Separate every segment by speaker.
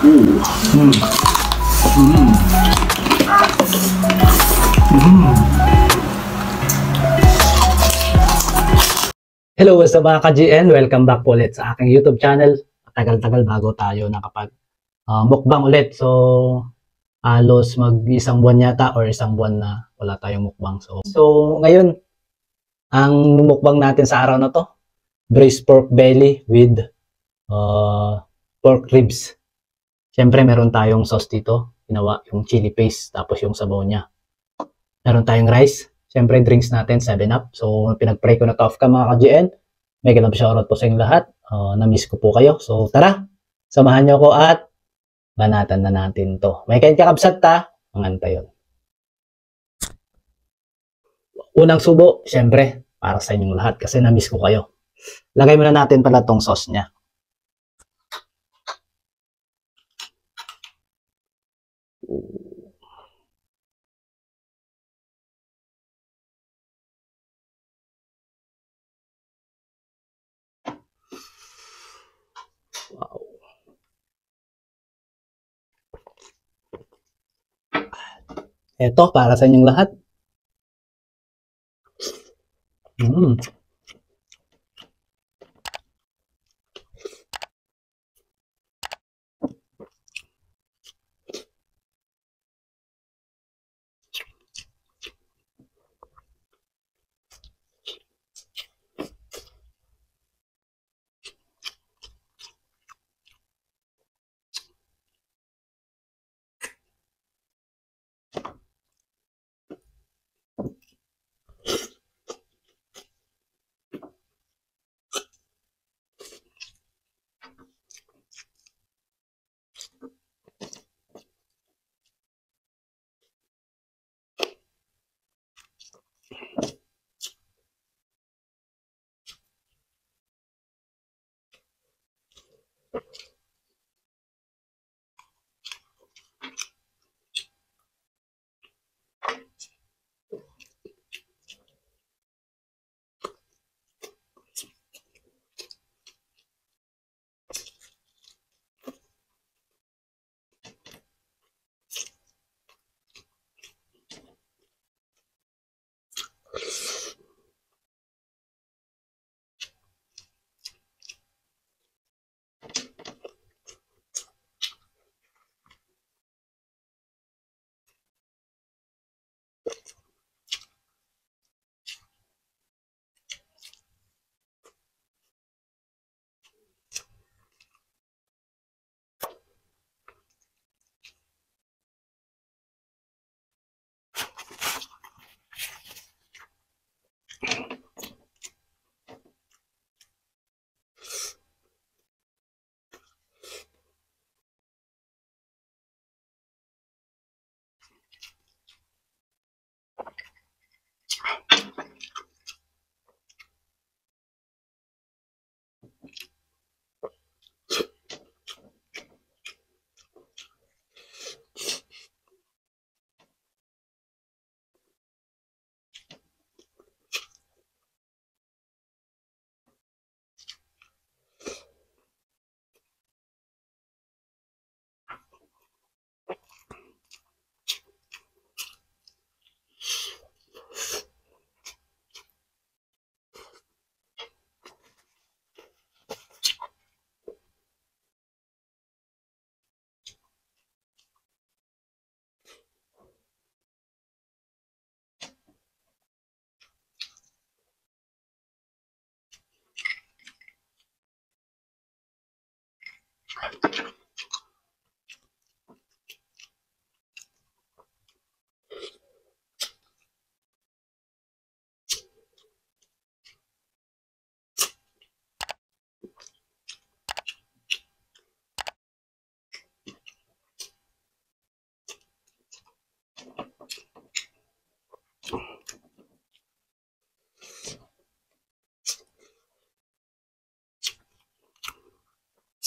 Speaker 1: Hello, what's up mga ka-GN? Welcome back po ulit sa aking YouTube channel. Tagal-tagal bago tayo nakapag mukbang ulit. So, halos mag-isang buwan yata or isang buwan na wala tayong mukbang. So ngayon, ang mukbang natin sa araw na to, braised pork belly with pork ribs. Siyempre, meron tayong sauce dito. Ginawa yung chili paste, tapos yung sabaw niya. Meron tayong rice. Siyempre, drinks natin, 7-Up. So, pinag-pray ko na to off ka mga ka-GN. Mega love shoutout po sa inyong lahat. Na-miss ko po kayo. So, tara, samahan nyo ko at banatan na natin to. May kain kakabsat ta, manganta yun. Unang subo, siyempre, para sa inyong lahat kasi na-miss ko kayo. Lagay muna natin pala tong sauce niya. Wow. Ito, para sa inyong lahat.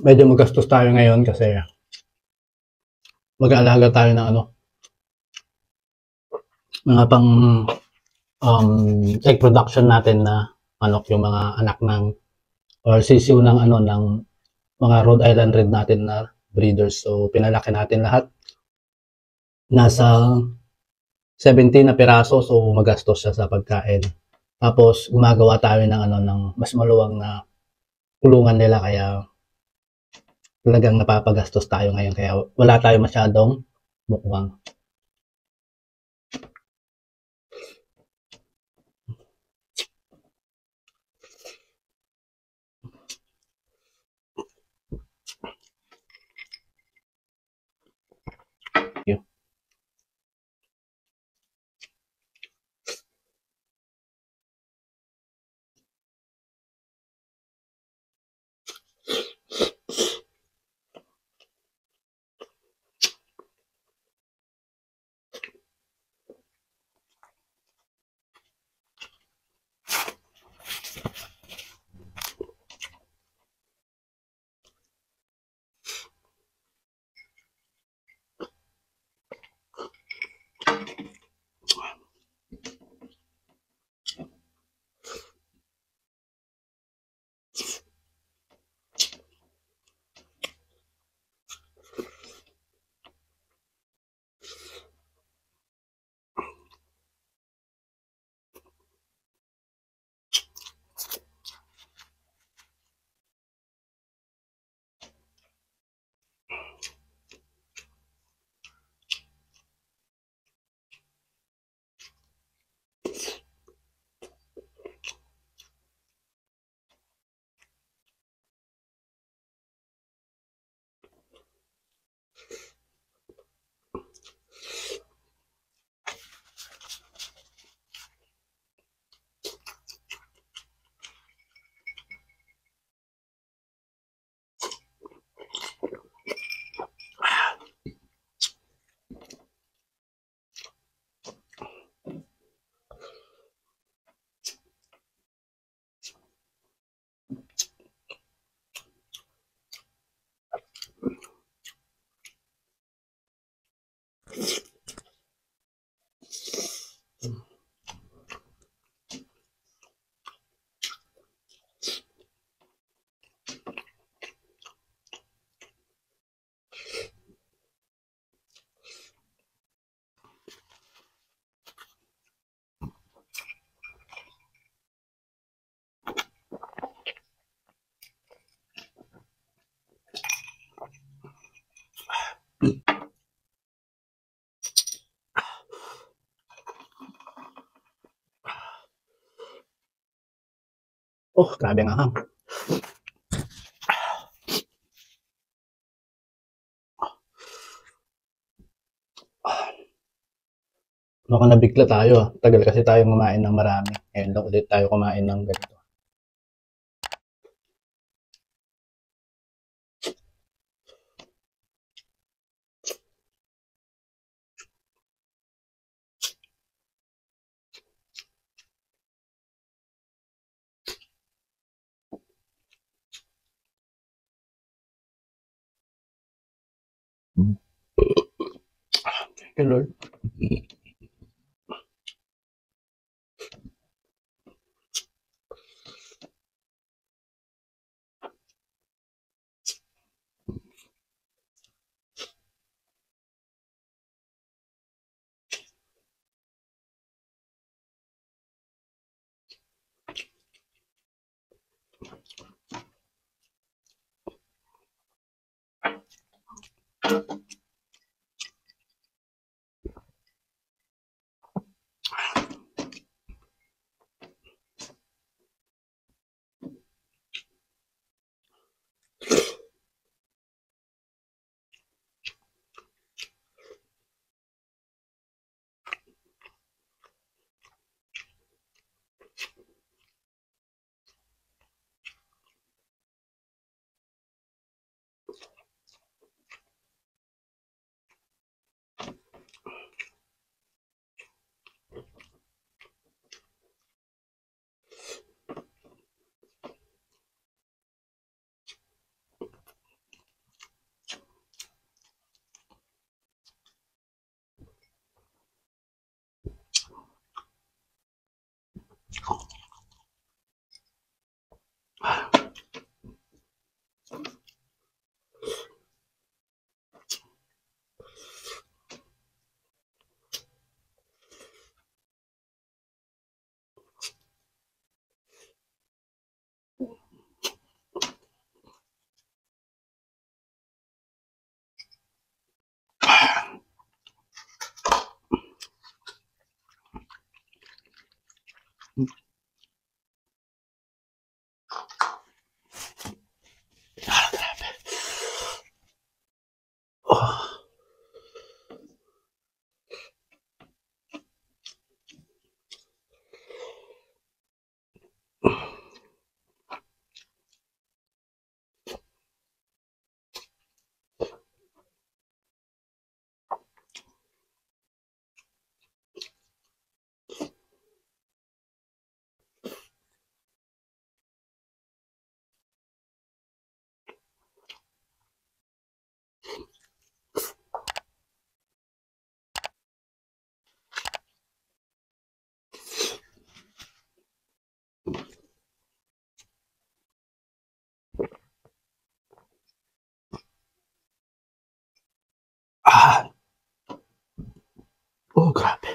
Speaker 1: Medyo magastos tayo ngayon kasi mag-aalaga tayo ng mga pang egg production natin na manok, yung mga anak ng or sisiw ng ng mga Rhode Island Red natin na breeders. So, pinalaki natin lahat. Nasa 17 na piraso, so magastos siya sa pagkain. Tapos, gumagawa tayo ng, ng mas maluwang na kulungan nila, kaya talagang napapagastos tayo ngayon. Kaya wala tayo masyadong mukbang. Oh, grabe nga hang. Mukhang nabigla tayo. Tagal kasi tayo kumain ng marami. Ngayon lang ulit tayo kumain ng ganito. Thank you, Lord. Oh. Ah. Oh, grabe.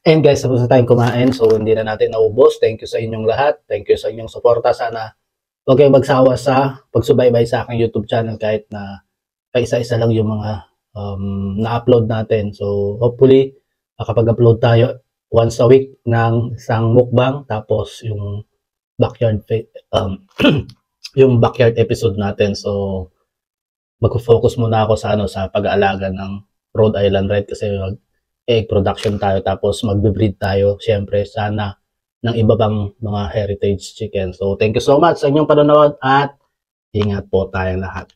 Speaker 1: And guys, tapos na tayong kumain. So, hindi na natin naubos. Thank you sa inyong lahat. Thank you sa inyong suporta. Sana huwag kayong magsawa sa pagsubaybay sa aking YouTube channel kahit na paisa-isa lang yung mga na-upload natin. So, hopefully, makapag-upload tayo once a week ng isang mukbang. Tapos, yung backyard yung backyard episode natin. So, mag-focus muna ako sa sa pag-aalaga ng Rhode Island Red kasi egg production tayo tapos magbe-breed tayo syempre sana ng iba pang mga heritage chicken. So thank you so much sa inyong panonood at ingat po tayong lahat.